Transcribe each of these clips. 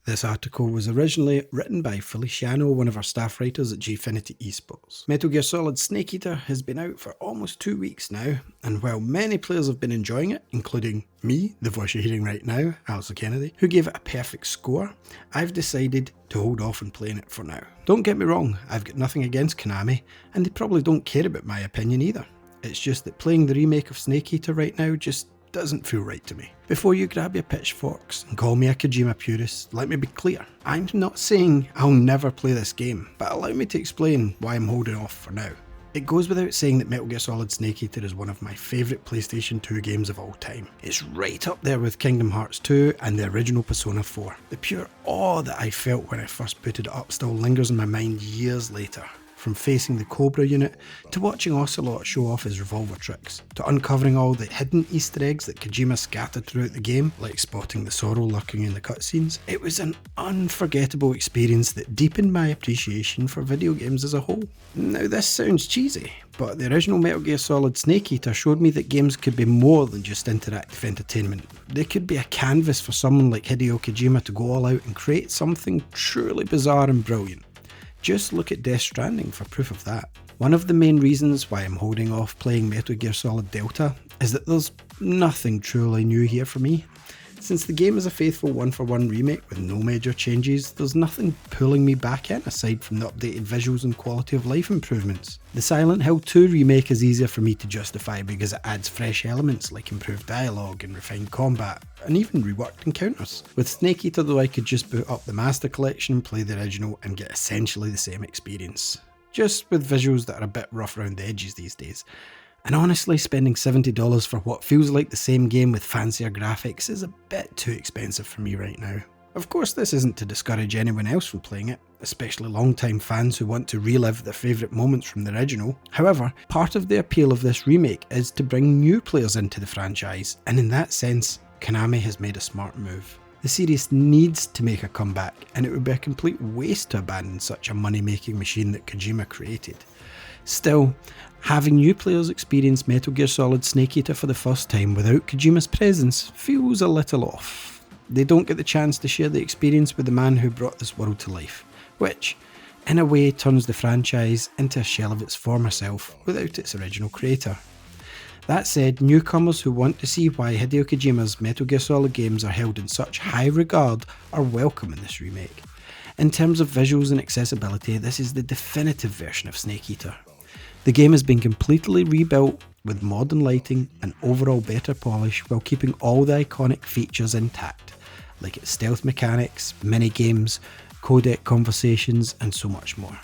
This article was originally written by Feliciano, one of our staff writers at Gfinity Esports. Metal Gear Solid Snake Eater has been out for almost 2 weeks now, and while many players have been enjoying it, including me, the voice you're hearing right now, Alistair Kennedy, who gave it a perfect score, I've decided to hold off on playing it for now. Don't get me wrong, I've got nothing against Konami, and they probably don't care about my opinion either. It's just that playing the remake of Snake Eater right now just doesn't feel right to me. Before you grab your pitchforks and call me a Kojima purist, let me be clear. I'm not saying I'll never play this game, but allow me to explain why I'm holding off for now. It goes without saying that Metal Gear Solid Snake Eater is one of my favourite PlayStation 2 games of all time. It's right up there with Kingdom Hearts 2 and the original Persona 4. The pure awe that I felt when I first booted it up still lingers in my mind years later. From facing the Cobra unit, to watching Ocelot show off his revolver tricks, to uncovering all the hidden Easter eggs that Kojima scattered throughout the game, like spotting the Sorrow lurking in the cutscenes. It was an unforgettable experience that deepened my appreciation for video games as a whole. Now this sounds cheesy, but the original Metal Gear Solid Snake Eater showed me that games could be more than just interactive entertainment. They could be a canvas for someone like Hideo Kojima to go all out and create something truly bizarre and brilliant. Just look at Death Stranding for proof of that. One of the main reasons why I'm holding off playing Metal Gear Solid Delta is that there's nothing truly new here for me. Since the game is a faithful one-for-one remake with no major changes, there's nothing pulling me back in aside from the updated visuals and quality of life improvements. The Silent Hill 2 remake is easier for me to justify because it adds fresh elements like improved dialogue and refined combat, and even reworked encounters. With Snake Eater though, I could just boot up the Master Collection, play the original and get essentially the same experience. Just with visuals that are a bit rough around the edges these days. And honestly, spending $70 for what feels like the same game with fancier graphics is a bit too expensive for me right now. Of course, this isn't to discourage anyone else from playing it, especially long-time fans who want to relive their favourite moments from the original. However, part of the appeal of this remake is to bring new players into the franchise, and in that sense, Konami has made a smart move. The series needs to make a comeback, and it would be a complete waste to abandon such a money-making machine that Kojima created. Still, having new players experience Metal Gear Solid Snake Eater for the first time without Kojima's presence feels a little off. They don't get the chance to share the experience with the man who brought this world to life, which, in a way, turns the franchise into a shell of its former self without its original creator. That said, newcomers who want to see why Hideo Kojima's Metal Gear Solid games are held in such high regard are welcome in this remake. In terms of visuals and accessibility, this is the definitive version of Snake Eater. The game has been completely rebuilt with modern lighting and overall better polish while keeping all the iconic features intact, like its stealth mechanics, mini-games, codec conversations and so much more.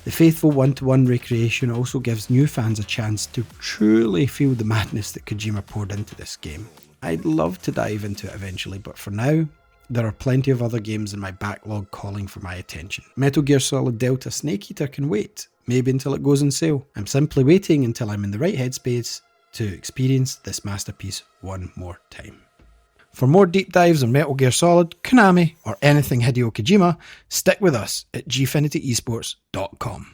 The faithful one-to-one recreation also gives new fans a chance to truly feel the madness that Kojima poured into this game. I'd love to dive into it eventually, but for now, there are plenty of other games in my backlog calling for my attention. Metal Gear Solid Delta Snake Eater can wait, maybe until it goes on sale. I'm simply waiting until I'm in the right headspace to experience this masterpiece one more time. For more deep dives on Metal Gear Solid, Konami, or anything Hideo Kojima, stick with us at gfinityesports.com.